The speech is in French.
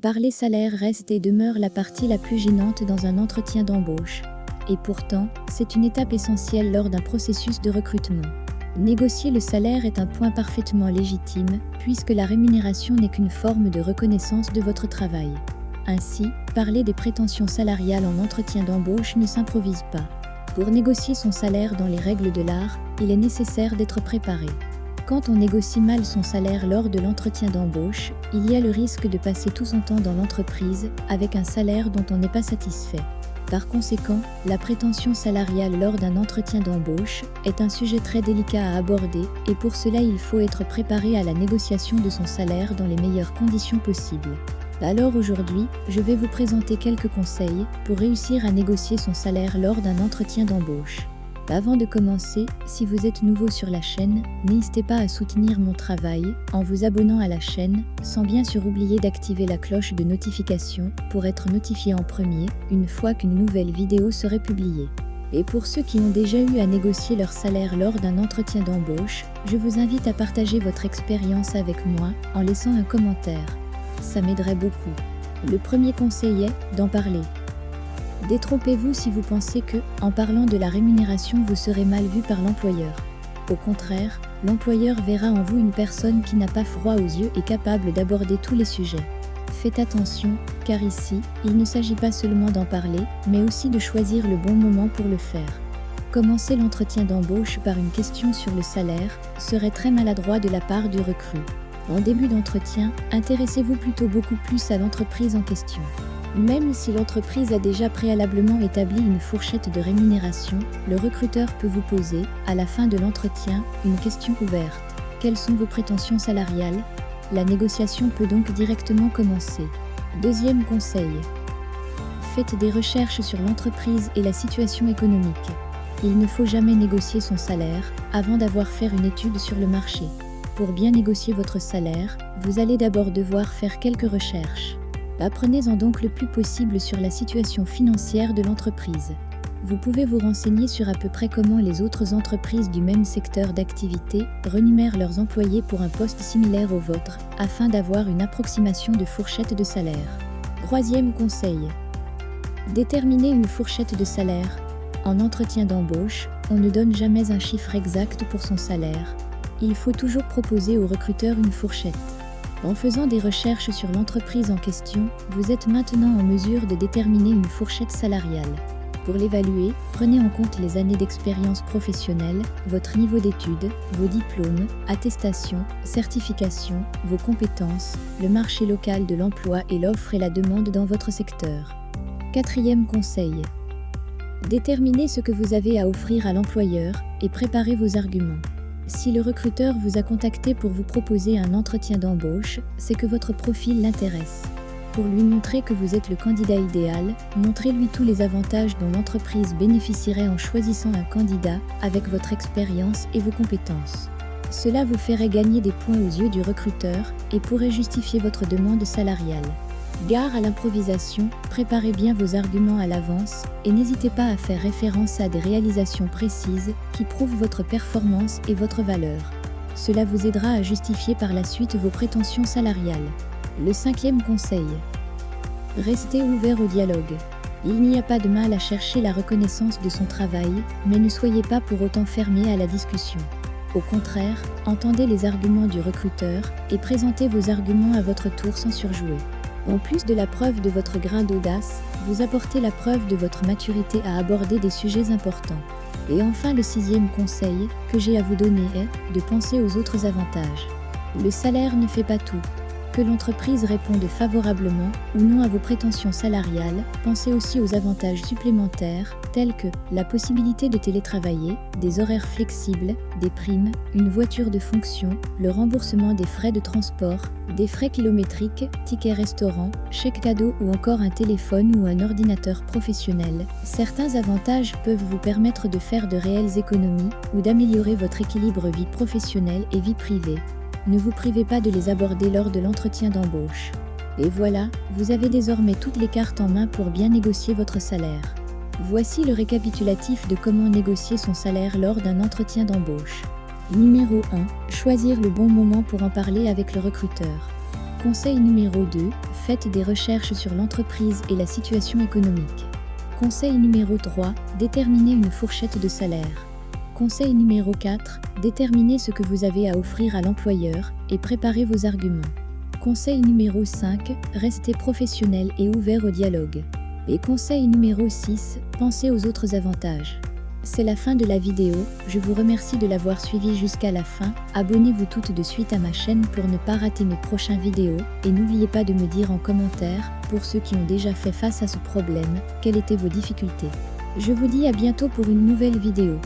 Parler salaire reste et demeure la partie la plus gênante dans un entretien d'embauche. Et pourtant, c'est une étape essentielle lors d'un processus de recrutement. Négocier le salaire est un point parfaitement légitime, puisque la rémunération n'est qu'une forme de reconnaissance de votre travail. Ainsi, parler des prétentions salariales en entretien d'embauche ne s'improvise pas. Pour négocier son salaire dans les règles de l'art, il est nécessaire d'être préparé. Quand on négocie mal son salaire lors de l'entretien d'embauche, il y a le risque de passer tout son temps dans l'entreprise avec un salaire dont on n'est pas satisfait. Par conséquent, la prétention salariale lors d'un entretien d'embauche est un sujet très délicat à aborder et pour cela il faut être préparé à la négociation de son salaire dans les meilleures conditions possibles. Alors aujourd'hui, je vais vous présenter quelques conseils pour réussir à négocier son salaire lors d'un entretien d'embauche. Avant de commencer, si vous êtes nouveau sur la chaîne, n'hésitez pas à soutenir mon travail en vous abonnant à la chaîne, sans bien sûr oublier d'activer la cloche de notification pour être notifié en premier une fois qu'une nouvelle vidéo serait publiée. Et pour ceux qui ont déjà eu à négocier leur salaire lors d'un entretien d'embauche, je vous invite à partager votre expérience avec moi en laissant un commentaire. Ça m'aiderait beaucoup. Le premier conseil est d'en parler. Détrompez-vous si vous pensez que, en parlant de la rémunération, vous serez mal vu par l'employeur. Au contraire, l'employeur verra en vous une personne qui n'a pas froid aux yeux et capable d'aborder tous les sujets. Faites attention, car ici, il ne s'agit pas seulement d'en parler, mais aussi de choisir le bon moment pour le faire. Commencer l'entretien d'embauche par une question sur le salaire serait très maladroit de la part du recrue. En début d'entretien, intéressez-vous plutôt beaucoup plus à l'entreprise en question. Même si l'entreprise a déjà préalablement établi une fourchette de rémunération, le recruteur peut vous poser, à la fin de l'entretien, une question ouverte. Quelles sont vos prétentions salariales? La négociation peut donc directement commencer. Deuxième conseil. Faites des recherches sur l'entreprise et la situation économique. Il ne faut jamais négocier son salaire avant d'avoir fait une étude sur le marché. Pour bien négocier votre salaire, vous allez d'abord devoir faire quelques recherches. Apprenez-en donc le plus possible sur la situation financière de l'entreprise. Vous pouvez vous renseigner sur à peu près comment les autres entreprises du même secteur d'activité rémunèrent leurs employés pour un poste similaire au vôtre, afin d'avoir une approximation de fourchette de salaire. Troisième conseil. Déterminer une fourchette de salaire. En entretien d'embauche, on ne donne jamais un chiffre exact pour son salaire. Il faut toujours proposer au recruteur une fourchette. En faisant des recherches sur l'entreprise en question, vous êtes maintenant en mesure de déterminer une fourchette salariale. Pour l'évaluer, prenez en compte les années d'expérience professionnelle, votre niveau d'études, vos diplômes, attestations, certifications, vos compétences, le marché local de l'emploi et l'offre et la demande dans votre secteur. Quatrième conseil. Déterminez ce que vous avez à offrir à l'employeur et préparez vos arguments. Si le recruteur vous a contacté pour vous proposer un entretien d'embauche, c'est que votre profil l'intéresse. Pour lui montrer que vous êtes le candidat idéal, montrez-lui tous les avantages dont l'entreprise bénéficierait en choisissant un candidat avec votre expérience et vos compétences. Cela vous ferait gagner des points aux yeux du recruteur et pourrait justifier votre demande salariale. Gare à l'improvisation, préparez bien vos arguments à l'avance et n'hésitez pas à faire référence à des réalisations précises qui prouvent votre performance et votre valeur. Cela vous aidera à justifier par la suite vos prétentions salariales. Le cinquième conseil. Restez ouvert au dialogue. Il n'y a pas de mal à chercher la reconnaissance de son travail, mais ne soyez pas pour autant fermé à la discussion. Au contraire, entendez les arguments du recruteur et présentez vos arguments à votre tour sans surjouer. En plus de la preuve de votre grain d'audace, vous apportez la preuve de votre maturité à aborder des sujets importants. Et enfin, le sixième conseil que j'ai à vous donner est de penser aux autres avantages. Le salaire ne fait pas tout. Que l'entreprise réponde favorablement ou non à vos prétentions salariales, pensez aussi aux avantages supplémentaires tels que la possibilité de télétravailler, des horaires flexibles, des primes, une voiture de fonction, le remboursement des frais de transport, des frais kilométriques, tickets restaurant, chèques cadeaux ou encore un téléphone ou un ordinateur professionnel. Certains avantages peuvent vous permettre de faire de réelles économies ou d'améliorer votre équilibre vie professionnelle et vie privée. Ne vous privez pas de les aborder lors de l'entretien d'embauche. Et voilà, vous avez désormais toutes les cartes en main pour bien négocier votre salaire. Voici le récapitulatif de comment négocier son salaire lors d'un entretien d'embauche. Numéro 1. Choisir le bon moment pour en parler avec le recruteur. Conseil numéro 2, faites des recherches sur l'entreprise et la situation économique. Conseil numéro 3, déterminez une fourchette de salaire. Conseil numéro 4, déterminez ce que vous avez à offrir à l'employeur et préparez vos arguments. Conseil numéro 5, restez professionnel et ouvert au dialogue. Et conseil numéro 6, pensez aux autres avantages. C'est la fin de la vidéo, je vous remercie de l'avoir suivi jusqu'à la fin, abonnez-vous toutes de suite à ma chaîne pour ne pas rater mes prochaines vidéos, et n'oubliez pas de me dire en commentaire, pour ceux qui ont déjà fait face à ce problème, quelles étaient vos difficultés. Je vous dis à bientôt pour une nouvelle vidéo.